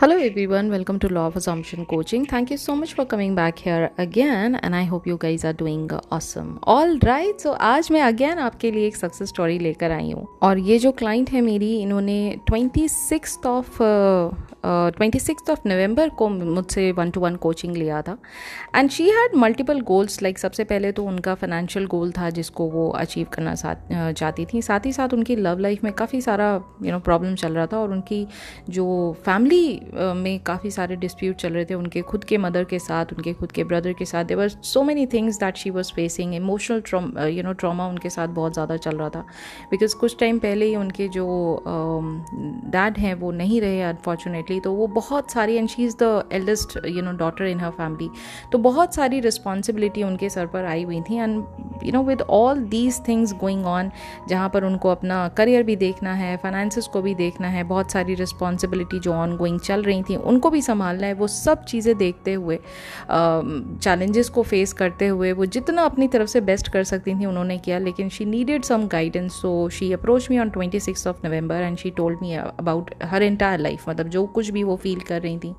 Hello everyone, welcome to Law of Assumption Coaching. Thank you so much for coming back here again and I hope you guys are doing awesome. All right, so आज मैं again आपके लिए एक success story लेकर आई हूँ और ये जो क्लाइंट है मेरी, इन्होंने 26th ऑफ नवंबर को मुझसे 1-to-1 कोचिंग लिया था and she had multiple goals. Like सबसे पहले तो उनका फाइनेंशियल गोल था जिसको वो अचीव करना चाहती थी। साथ ही साथ उनकी लव लाइफ में काफ़ी सारा प्रॉब्लम चल रहा था और उनकी जो फैमिली में काफ़ी सारे डिस्प्यूट चल रहे थे उनके खुद के मदर के साथ, उनके खुद के ब्रदर के साथ। There were so many things that she was facing. Emotional trauma उनके साथ बहुत ज़्यादा चल रहा था बिकॉज कुछ टाइम पहले ही उनके जो डैड हैं वो नहीं रहे अनफॉर्चुनेटली। तो वो बहुत सारी, and she is the eldest daughter in her family, तो बहुत सारी रिस्पॉन्सिबिलिटी उनके सर पर आई हुई थी। And with all these things going on, जहाँ पर उनको अपना करियर भी देखना है, फाइनेंसेस को भी देखना है, बहुत सारी रिस्पॉन्सिबिलिटी जो ऑन गोइंग चल रही थी उनको भी संभालना है। वो सब चीज़ें देखते हुए, चैलेंजेस को फेस करते हुए वो जितना अपनी तरफ से बेस्ट कर सकती थी उन्होंने किया, लेकिन she needed some guidance. So she approach me on 26th of November and she told me about her entire life. मतलब जो कुछ भी वो फील कर रही थी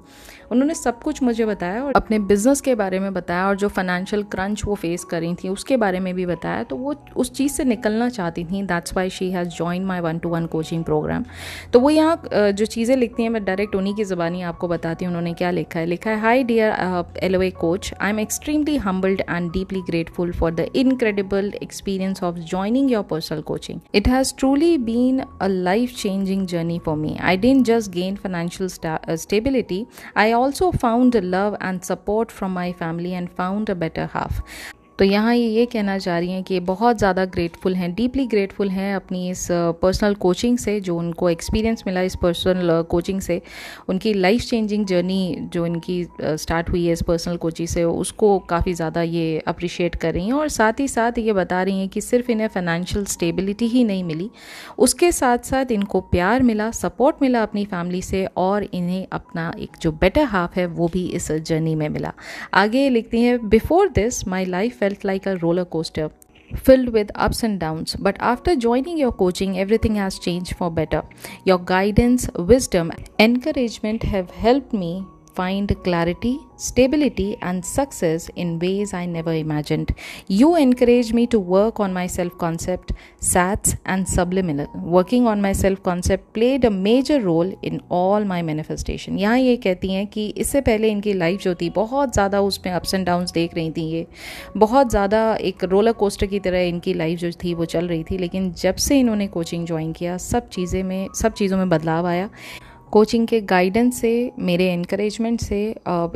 उन्होंने सब कुछ मुझे बताया और अपने बिजनेस के बारे में बताया और जो फाइनेंशियल क्रंच वो फेस कर रही थी उसके बारे में भी बताया। तो वो उस चीज़ से निकलना चाहती थी। That's why she has join my 1-to-1 coaching program. तो वो यहाँ जो चीज़ें लिखती हैं मैं डायरेक्ट उन्हीं की ज़बानी आपको बताती हूँ। उन्होंने क्या लिखा है, hi dear LOA coach, I am extremely humbled and deeply grateful for the incredible experience of joining your personal coaching. It has truly been a life-changing journey for me. I didn't just gain financial stability, I also found love and support from my family and found a better half. तो यहाँ ये कहना चाह रही हैं कि बहुत ज़्यादा ग्रेटफुल हैं, डीपली ग्रेटफुल हैं अपनी इस पर्सनल कोचिंग से, जो उनको एक्सपीरियंस मिला इस पर्सनल कोचिंग से। उनकी लाइफ चेंजिंग जर्नी जो इनकी स्टार्ट हुई है इस पर्सनल कोचिंग से, उसको काफ़ी ज़्यादा ये अप्रिशिएट कर रही हैं। और साथ ही साथ ये बता रही हैं कि सिर्फ इन्हें फाइनेंशियल स्टेबिलिटी ही नहीं मिली, उसके साथ साथ इनको प्यार मिला, सपोर्ट मिला अपनी फैमिली से और इन्हें अपना एक जो बेटर हाफ है वो भी इस जर्नी में मिला। आगे लिखती हैं, before this my life felt like a roller coaster filled with ups and downs, but after joining your coaching everything has changed for better. Your guidance, wisdom, encouragement have helped me find clarity, stability and success in ways I never imagined. You encouraged me to work on my self-concept, SATs and subliminal. Working on my self-concept played a major role in all my manifestation. यहाँ ये कहती हैं कि इससे पहले इनकी life जो थी बहुत ज़्यादा उसमें अप्स एंड डाउन्स देख रही थी, ये बहुत ज़्यादा एक रोलर कोस्टर की तरह इनकी लाइफ जो थी वो चल रही थी। लेकिन जब से इन्होंने कोचिंग ज्वाइन किया सब चीज़ों में बदलाव आया। कोचिंग के गाइडेंस से, मेरे एनकरेजमेंट से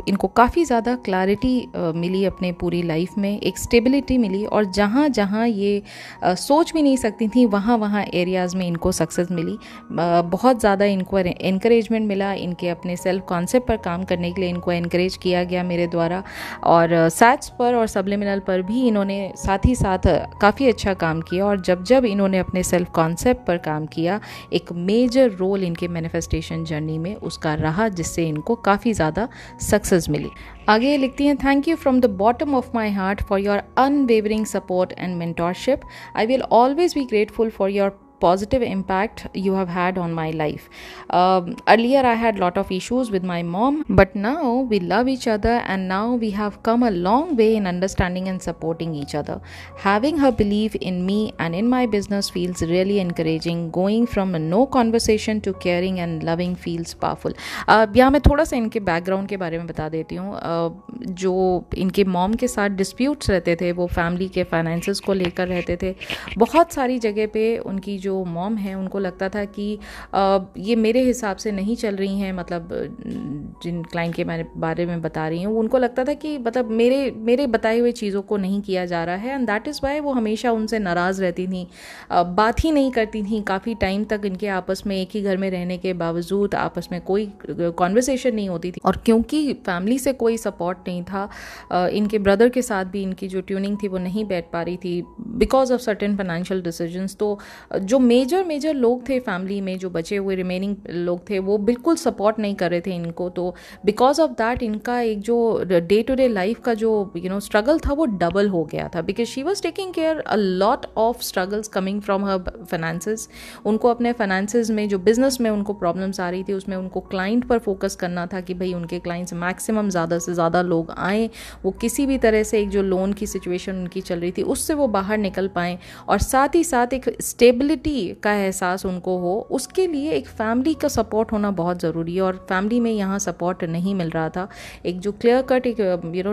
इनको काफ़ी ज़्यादा क्लैरिटी मिली अपने पूरी लाइफ में, एक स्टेबिलिटी मिली और जहाँ जहाँ ये सोच भी नहीं सकती थी वहाँ एरियाज़ में इनको सक्सेस मिली। बहुत ज़्यादा इनको एनकरेजमेंट मिला, इनके अपने सेल्फ कॉन्सेप्ट पर काम करने के लिए इनको एनकरेज किया गया मेरे द्वारा। और सैट्स पर और सबलिमिनल पर भी इन्होंने साथ ही साथ काफ़ी अच्छा काम किया। और जब इन्होंने अपने सेल्फ कॉन्सेप्ट पर काम किया, एक मेजर रोल इनके मैनिफेस्टेशन जर्नी में उसका रहा, जिससे इनको काफ़ी ज़्यादा सक्सेस मिली। आगे लिखती हैं, thank you from the bottom of my heart for your unwavering support and mentorship. I will always be grateful for your positive impact you have had on my life. Earlier I had lot of issues with my mom, but now we love each other and now we have come a long way in understanding and supporting each other. Having her belief in me and in my business feels really encouraging. Going from a no conversation to caring and loving feels powerful. यहाँ मैं थोड़ा सा इनके background के बारे में बता देती हूँ। जो इनके मॉम के साथ डिस्प्यूट्स रहते थे वो फैमिली के फाइनेंसेस को लेकर रहते थे। बहुत सारी जगह पे उनकी जो मॉम है उनको लगता था कि ये मेरे हिसाब से नहीं चल रही हैं, मतलब जिन क्लाइंट के बारे में बता रही हूँ उनको लगता था कि मतलब मेरे बताए हुए चीज़ों को नहीं किया जा रहा है। एंड दैट इज़ वाई वो हमेशा उनसे नाराज़ रहती थी, बात ही नहीं करती थी। काफ़ी टाइम तक इनके आपस में एक ही घर में रहने के बावजूद आपस में कोई कॉन्वर्सेशन नहीं होती थी। और क्योंकि फैमिली से कोई सपोर्ट नहीं था, इनके ब्रदर के साथ भी इनकी जो ट्यूनिंग थी वो नहीं बैठ पा रही थी because of certain financial decisions. तो जो मेजर लोग थे फैमिली में, जो बचे हुए रिमेनिंग लोग थे, वो बिल्कुल सपोर्ट नहीं कर रहे थे इनको। तो बिकॉज ऑफ दैट इनका एक जो डे टू डे लाइफ का जो स्ट्रगल था वो डबल हो गया था, because she was taking care a lot of struggles coming from her finances. उनको अपने फाइनेंसेस में, जो बिजनेस में उनको प्रॉब्लम्स आ रही थी, उसमें उनको क्लाइंट पर फोकस करना था कि भाई उनके क्लाइंट्स मैक्सिमम ज़्यादा से ज़्यादा लोग आएँ, वो किसी भी तरह से एक जो लोन की सिचुएशन उनकी चल रही थी उससे वो बाहर निकल पाएँ, और साथ ही साथ एक स्टेबिलिटी का एहसास उनको हो। उसके लिए एक फैमिली का सपोर्ट होना बहुत ज़रूरी है, और फैमिली में यहाँ सपोर्ट नहीं मिल रहा था। एक जो क्लियर कट एक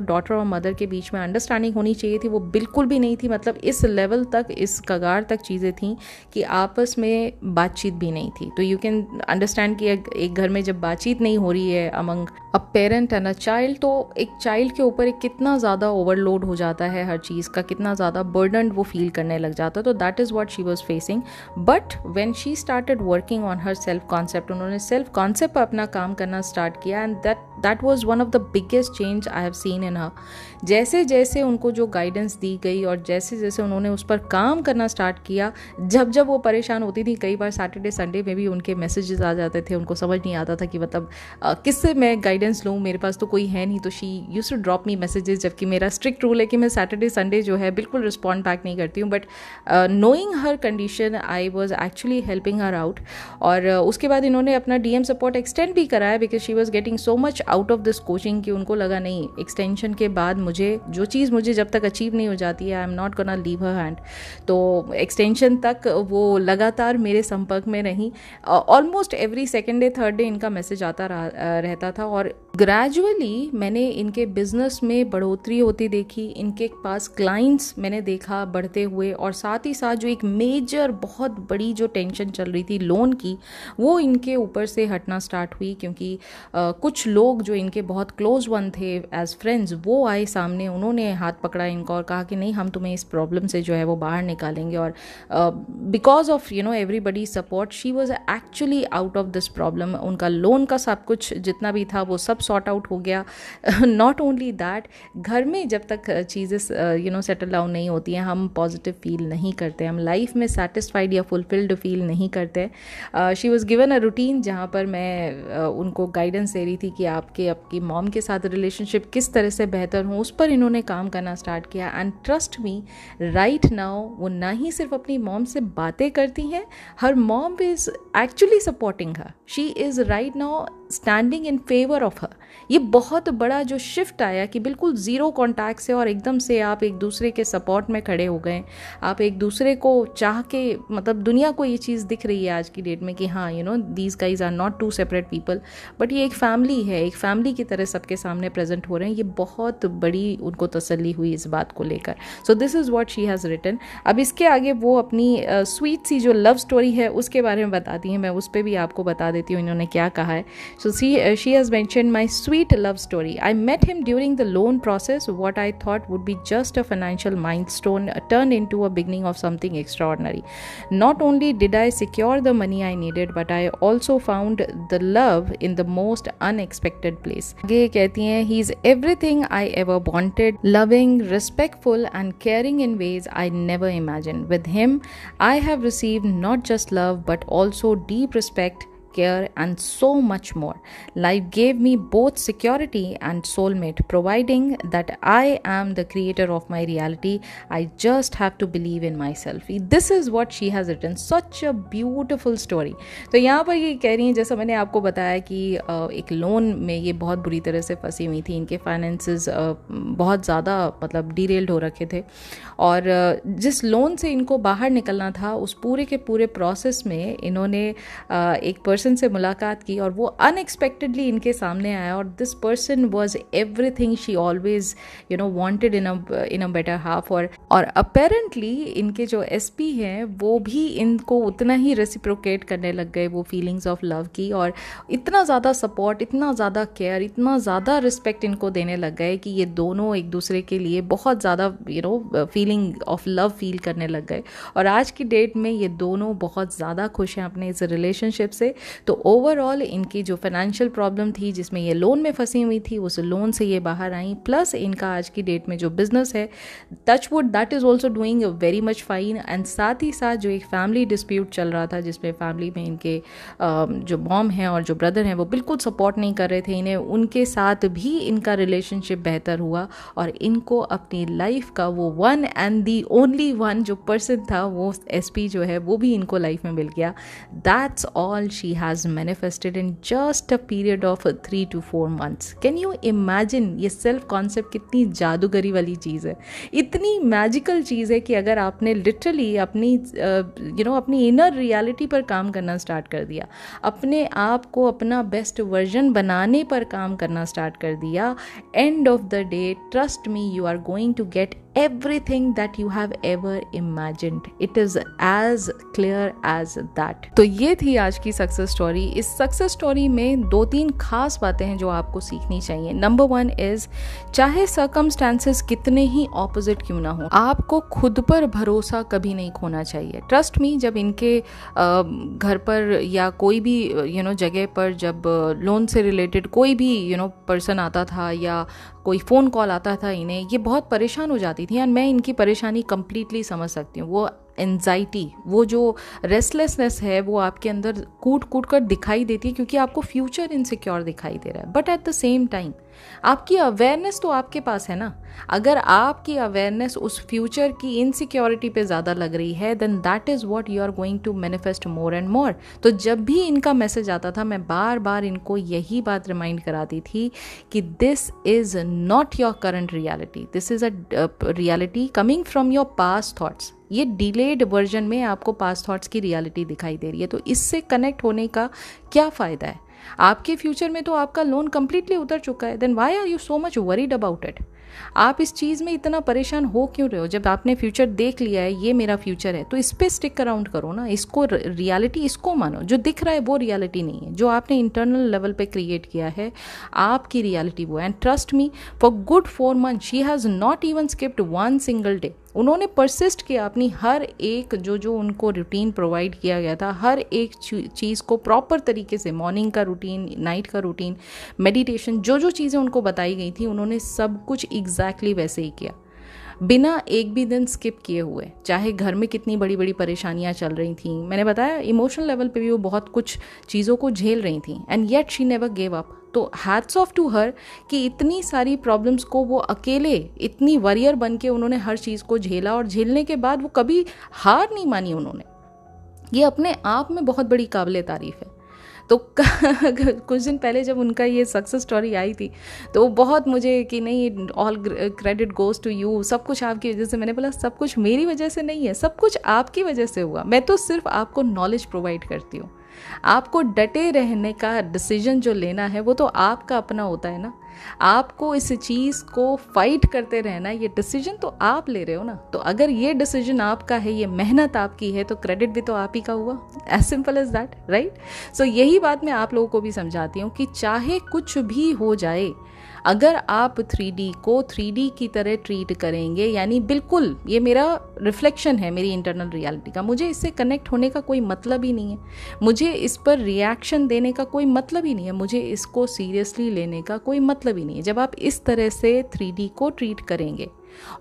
डॉटर और मदर के बीच में अंडरस्टैंडिंग होनी चाहिए थी, वो बिल्कुल भी नहीं थी। मतलब इस लेवल तक, इस कगार तक चीज़ें थी कि आपस में बातचीत भी नहीं थी। तो यू कैन अंडरस्टैंड कि एक घर में जब बातचीत नहीं हो रही है among a parent and a child, तो एक चाइल्ड के ऊपर कितना ज़्यादा ओवरलोड हो जाता है हर चीज़ का, कितना ज़्यादा बर्डन वो फील करने लग जाता है। तो that is what she was facing. But when she started working on her self concept, उन्होंने सेल्फ कॉन्सेप्ट पर अपना काम करना स्टार्ट किया, and that was one of the biggest change I have seen in her. जैसे जैसे उनको जो गाइडेंस दी गई और जैसे जैसे उन्होंने उस पर काम करना स्टार्ट किया, जब जब वो परेशान होती थी, कई बार सैटरडे संडे में भी उनके मैसेजेस आ जाते थे, उनको समझ नहीं आता था कि मतलब किससे मैं गाइडेंस लूँ, मेरे पास तो कोई है नहीं। तो she used to drop me messages, जबकि मेरा स्ट्रिक्ट रूल है कि मैं सैटरडे संडे जो है बिल्कुल रिस्पॉन्ड बैक नहीं करती हूँ। But knowing her condition I was actually helping her out. और उसके बाद इन्होंने अपना DM सपोर्ट एक्सटेंड भी कराया, because she was getting so much out of this coaching कि उनको लगा नहीं, एक्सटेंशन के बाद मुझे जो चीज़ मुझे जब तक अचीव नहीं हो जाती है, I am not gonna leave her hand. तो एक्सटेंशन तक वो लगातार मेरे संपर्क में रही। Almost every second day third day इनका मैसेज आता रहता था, और ग्रेजुअली मैंने इनके बिजनेस में बढ़ोतरी होती देखी, इनके पास क्लाइंट्स मैंने देखा बढ़ते हुए, और साथ ही साथ जो एक मेजर बहुत बड़ी जो टेंशन चल रही थी लोन की, वो इनके ऊपर से हटना स्टार्ट हुई। क्योंकि कुछ लोग जो इनके बहुत क्लोज वन थे एज फ्रेंड्स, वो आए सामने, उन्होंने हाथ पकड़ा इनको और कहा कि नहीं, हम तुम्हें इस प्रॉब्लम से जो है वो बाहर निकालेंगे। और because of everybody support, she was actually out of this problem. उनका लोन का सब कुछ जितना भी था वो सब सॉर्ट आउट हो गया। नॉट ओनली दैट, घर में जब तक चीज़ें सेटल डाउन नहीं होती हैं, हम पॉजिटिव फील नहीं करते, हम लाइफ में सेटिस्फाइड या फुलफिल्ड फील नहीं करते। She was given a routine जहाँ पर मैं उनको गाइडेंस दे रही थी कि आपकी मॉम के साथ रिलेशनशिप किस तरह से बेहतर हो, उस पर इन्होंने काम करना स्टार्ट किया। And trust me, right now वो ना ही सिर्फ अपनी मॉम से बातें करती हैं, her mom is actually supporting her. She is right now standing in favour of her. ये बहुत बड़ा जो शिफ्ट आया कि बिल्कुल ज़ीरो कॉन्टैक्ट से और एकदम से आप एक दूसरे के सपोर्ट में खड़े हो गए, आप एक दूसरे को चाह के, मतलब दुनिया को ये चीज़ दिख रही है आज की डेट में कि हाँ these guys are not to separate people, but ये एक फैमिली है, एक फैमिली की तरह सबके सामने प्रेजेंट हो रहे हैं। ये बहुत बड़ी उनको तसल्ली हुई इस बात को लेकर। So this is what she has written. अब इसके आगे वो अपनी स्वीट सी जो लव स्टोरी है उसके बारे में बताती हैं, मैं उस पर भी आपको बता देती हूँ इन्होंने क्या कहा है। So she has mentioned my sweet love story. I met him during the loan process. What I thought would be just a financial milestone turned into a beginning of something extraordinary. Not only did I secure the money I needed, but I also found the love in the most unexpected place. आगे कहती हैं, he is everything I ever wanted, loving, respectful and caring in ways I never imagined. With him, I have received not just love but also deep respect, care and so much more. Life gave me both security and soulmate, providing that I am the creator of my reality. I just have to believe in myself. This is what she has written. Such a beautiful story. तो यहाँ पर ये कह रही हैं, जैसा मैंने आपको बताया कि एक लोन में ये बहुत बुरी तरह से फंसी हुई थी, इनके फाइनेंसेस बहुत ज़्यादा मतलब डीरेल्ड हो रखे थे, और जिस लोन से इनको बाहर निकलना था उस पूरे के पूरे प्रोसेस में इन्होंने एक पर्सन से मुलाकात की, और वो अनएक्सपेक्टेडली इनके सामने आया, और this person was everything she always wanted in a better half. और अपेरेंटली इनके जो SP हैं वो भी इनको उतना ही रेसिप्रोकेट करने लग गए वो फीलिंग्स ऑफ लव की, और इतना ज़्यादा सपोर्ट, इतना ज़्यादा केयर, इतना ज़्यादा रिस्पेक्ट इनको देने लग गए कि ये दोनों एक दूसरे के लिए बहुत ज़्यादा फीलिंग ऑफ लव फील करने लग गए। और आज की डेट में ये दोनों बहुत ज़्यादा खुश हैं अपने इस रिलेशनशिप से। तो ओवरऑल इनकी जो फाइनेंशियल प्रॉब्लम थी जिसमें ये लोन में फंसी हुई थी, उस लोन से ये बाहर आई, प्लस इनका आज की डेट में जो बिजनेस है touchwood that is also doing very much fine. And साथ ही साथ जो एक फैमिली डिस्प्यूट चल रहा था जिसमें फैमिली में इनके जो मॉम हैं और जो ब्रदर हैं वो बिल्कुल सपोर्ट नहीं कर रहे थे इन्हें, उनके साथ भी इनका रिलेशनशिप बेहतर हुआ और इनको अपनी लाइफ का वो one and the only one जो पर्सन था वो एसपी जो है वो भी इनको लाइफ में मिल गया। That's all she has manifested in just a period of 3 to 4 months। Can you imagine ये सेल्फ कॉन्सेप्ट कितनी जादूगरी वाली चीज़ है, इतनी मैजिकल चीज़ है कि अगर आपने लिटरली अपनी अपनी इनर रियलिटी पर काम करना स्टार्ट कर दिया, अपने आप को अपना बेस्ट वर्जन बनाने पर काम करना स्टार्ट कर दिया, end of the day trust me you are going to get everything that you have ever imagined. It is as clear as that। तो ये थी आज की सक्सेस स्टोरी। इस सक्सेस स्टोरी में 2-3 खास बातें हैं जो आपको सीखनी चाहिए। नंबर 1 इज चाहे सर्कमस्टांसेस कितने ही ऑपोजिट क्यों ना हो, आपको खुद पर भरोसा कभी नहीं खोना चाहिए। ट्रस्ट मी, जब इनके घर पर या कोई भी जगह पर जब लोन से रिलेटेड कोई भी पर्सन आता था या कोई फ़ोन कॉल आता था इन्हें, ये बहुत परेशान हो जाती थी। एंड मैं इनकी परेशानी कंप्लीटली समझ सकती हूँ। वो एंजाइटी, वो जो रेस्टलेसनेस है वो आपके अंदर कूट कूट कर दिखाई देती है क्योंकि आपको फ्यूचर इनसिक्योर दिखाई दे रहा है। But at the same time आपकी अवेयरनेस तो आपके पास है ना। अगर आपकी अवेयरनेस उस फ्यूचर की इनसिक्योरिटी पे ज़्यादा लग रही है then that is what you are going to manifest more and more. तो जब भी इनका मैसेज आता था मैं बार बार इनको यही बात रिमाइंड कराती थी कि this is not your current reality, this is a reality coming from your past thoughts. ये डिलेड वर्जन में आपको पास्ट थॉट्स की रियलिटी दिखाई दे रही है। तो इससे कनेक्ट होने का क्या फ़ायदा है? आपके फ्यूचर में तो आपका लोन कंप्लीटली उतर चुका है, then why are you so much worried about it? आप इस चीज़ में इतना परेशान हो क्यों रहे हो? जब आपने फ्यूचर देख लिया है, ये मेरा फ्यूचर है, तो इस पे स्टिक अराउंड करो ना। इसको रियलिटी इसको मानो। जो दिख रहा है वो रियलिटी नहीं है, जो आपने इंटरनल लेवल पे क्रिएट किया है आपकी रियलिटी वो है। And trust me, for good 4 months she has not even skipped 1 single day। उन्होंने परसिस्ट किया अपनी हर एक जो उनको रूटीन प्रोवाइड किया गया था, हर एक चीज़ को प्रॉपर तरीके से, मॉर्निंग का रूटीन, नाइट का रूटीन, मेडिटेशन, जो चीज़ें उनको बताई गई थी उन्होंने सब कुछ एग्जैक्टली वैसे ही किया, बिना एक भी दिन स्किप किए हुए। चाहे घर में कितनी बड़ी बड़ी परेशानियां चल रही थी, मैंने बताया इमोशनल लेवल पे भी वो बहुत कुछ चीज़ों को झेल रही थी, and yet she never gave up. तो हैट्स ऑफ टू हर कि इतनी सारी प्रॉब्लम्स को वो अकेले इतनी वॉरियर बन के उन्होंने हर चीज़ को झेला, और झेलने के बाद वो कभी हार नहीं मानी उन्होंने। ये अपने आप में बहुत बड़ी काबिले तारीफ़ है। तो कुछ दिन पहले जब उनका ये सक्सेस स्टोरी आई थी तो बहुत मुझे कि नहीं all credit goes to you, सब कुछ आपकी वजह से। मैंने बोला सब कुछ मेरी वजह से नहीं है, सब कुछ आपकी वजह से हुआ। मैं तो सिर्फ आपको नॉलेज प्रोवाइड करती हूँ। आपको डटे रहने का डिसीजन जो लेना है वो तो आपका अपना होता है ना। आपको इस चीज़ को फाइट करते रहना, ये डिसीजन तो आप ले रहे हो ना। तो अगर ये डिसीजन आपका है, ये मेहनत आपकी है, तो क्रेडिट भी तो आप ही का हुआ। As simple as that, right? So यही बात मैं आप लोगों को भी समझाती हूँ कि चाहे कुछ भी हो जाए, अगर आप 3D को 3D की तरह ट्रीट करेंगे, यानी बिल्कुल ये मेरा रिफ्लेक्शन है मेरी इंटरनल रियलिटी का, मुझे इससे कनेक्ट होने का कोई मतलब ही नहीं है, मुझे इस पर रिएक्शन देने का कोई मतलब ही नहीं है, मुझे इसको सीरियसली लेने का कोई मतलब ही नहीं है। जब आप इस तरह से 3D को ट्रीट करेंगे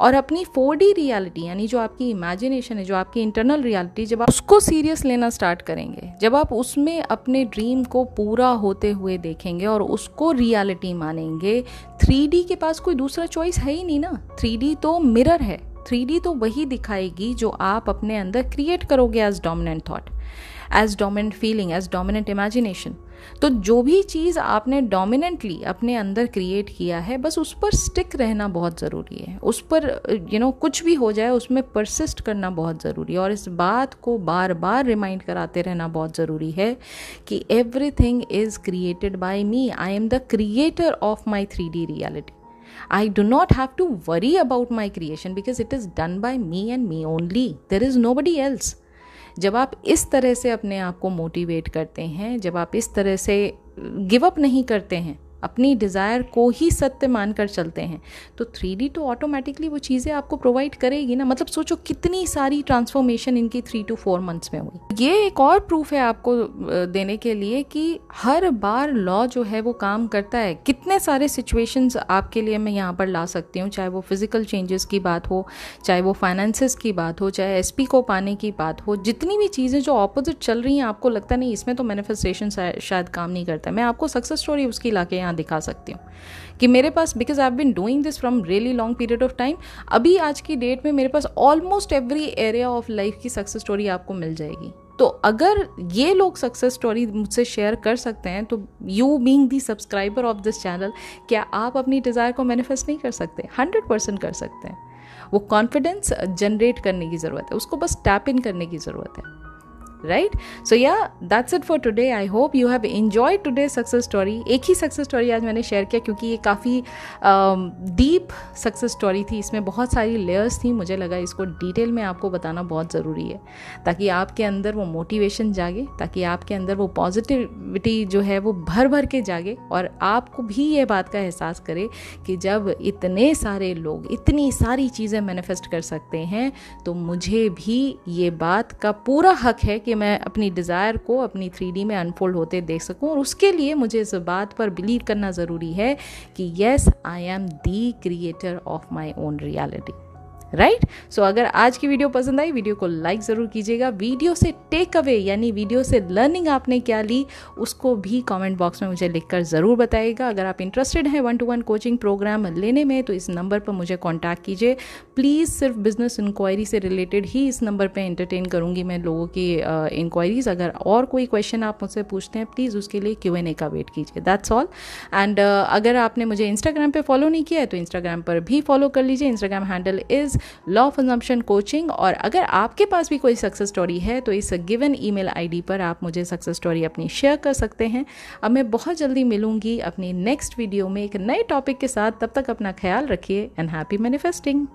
और अपनी 4D रियलिटी यानी जो आपकी इमेजिनेशन है, जो आपकी इंटरनल रियलिटी, जब आप उसको सीरियस लेना स्टार्ट करेंगे, जब आप उसमें अपने ड्रीम को पूरा होते हुए देखेंगे और उसको रियलिटी मानेंगे, 3D के पास कोई दूसरा चॉइस है ही नहीं ना। 3D तो मिरर है, 3D तो वही दिखाएगी जो आप अपने अंदर क्रिएट करोगे as dominant thought, as dominant feeling, as dominant imagination. तो जो भी चीज़ आपने डोमिनेंटली अपने अंदर क्रिएट किया है, बस उस पर स्टिक रहना बहुत ज़रूरी है। उस पर कुछ भी हो जाए उसमें परसिस्ट करना बहुत ज़रूरी है, और इस बात को बार बार रिमाइंड कराते रहना बहुत ज़रूरी है कि everything is created by me, I am the creator of my 3D reality. I do not have to worry about my creation because it is done by me and me only. There is nobody else. जब आप इस तरह से अपने आप को motivate करते हैं, जब आप इस तरह से गिव अप नहीं करते हैं, अपनी डिज़ायर को ही सत्य मानकर चलते हैं, तो 3D तो ऑटोमेटिकली वो चीज़ें आपको प्रोवाइड करेगी ना। मतलब सोचो कितनी सारी ट्रांसफॉर्मेशन इनकी 3 to 4 मंथ्स में हुई। ये एक और प्रूफ है आपको देने के लिए कि हर बार लॉ जो है वो काम करता है। कितने सारे सिचुएशंस आपके लिए मैं यहाँ पर ला सकती हूँ, चाहे वो फिजिकल चेंजेस की बात हो, चाहे वो फाइनेंसेस की बात हो, चाहे SP को पाने की बात हो। जितनी भी चीज़ें जो ऑपोजिट चल रही हैं, आपको लगता नहीं इसमें तो मैनिफेस्टेशन शायद काम नहीं करता, मैं आपको सक्सेस स्टोरी उसकी लाके यहाँ दिखा सकती हूँ कि मेरे पास, because I have been doing this from really long period of time, अभी आज की डेट में मेरे पास almost every area of life की सक्सेस स्टोरी आपको मिल जाएगी। तो अगर ये लोग सक्सेस स्टोरी मुझसे शेयर कर सकते हैं, तो you being the subscriber of this channel, क्या आप अपनी डिज़ायर को मैनिफेस्ट नहीं कर सकते? 100% कर सकते हैं। वो कॉन्फिडेंस जनरेट करने की ज़रूरत है, उसको बस टैप इन करने की ज़रूरत है, राइट? सो या that's it for today. I hope you have enjoyed today success story. एक ही सक्सेस स्टोरी आज मैंने शेयर किया क्योंकि ये काफ़ी डीप सक्सेस स्टोरी थी, इसमें बहुत सारी लेयर्स थी। मुझे लगा इसको डिटेल में आपको बताना बहुत ज़रूरी है, ताकि आपके अंदर वो मोटिवेशन जागे, ताकि आपके अंदर वो पॉजिटिविटी जो है वो भर भर के जागे, और आपको भी ये बात का एहसास करे कि जब इतने सारे लोग इतनी सारी चीज़ें मैनिफेस्ट कर सकते हैं, तो मुझे भी ये बात का पूरा हक है कि मैं अपनी डिज़ायर को अपनी 3D में अनफोल्ड होते देख सकूं। और उसके लिए मुझे इस बात पर बिलीव करना ज़रूरी है कि yes, I am the creator of my own reality, right? So अगर आज की वीडियो पसंद आई, वीडियो को लाइक ज़रूर कीजिएगा। वीडियो से टेक अवे यानी वीडियो से लर्निंग आपने क्या ली, उसको भी कमेंट बॉक्स में मुझे लिखकर ज़रूर बताइएगा। अगर आप इंटरेस्टेड हैं 1-to-1 कोचिंग प्रोग्राम लेने में, तो इस नंबर पर मुझे कॉन्टैक्ट कीजिए। प्लीज़ सिर्फ बिजनेस इंक्वायरी से रिलेटेड ही इस नंबर पर एंटरटेन करूँगी मैं लोगों की इंक्वायरीज़। अगर और कोई क्वेश्चन आप मुझसे पूछते हैं, प्लीज़ उसके लिए Q&A का वेट कीजिए। That's all. एंड अगर आपने मुझे इंस्टाग्राम पर फॉलो नहीं किया है, तो इंस्टाग्राम पर भी फॉलो कर लीजिए। Instagram handle is law of assumption coaching. और अगर आपके पास भी कोई सक्सेस स्टोरी है, तो इस गिवन ईमेल आईडी पर आप मुझे सक्सेस स्टोरी अपनी शेयर कर सकते हैं। अब मैं बहुत जल्दी मिलूंगी अपनी नेक्स्ट वीडियो में एक नए टॉपिक के साथ। तब तक अपना ख्याल रखिए एंड हैप्पी मैनिफेस्टिंग।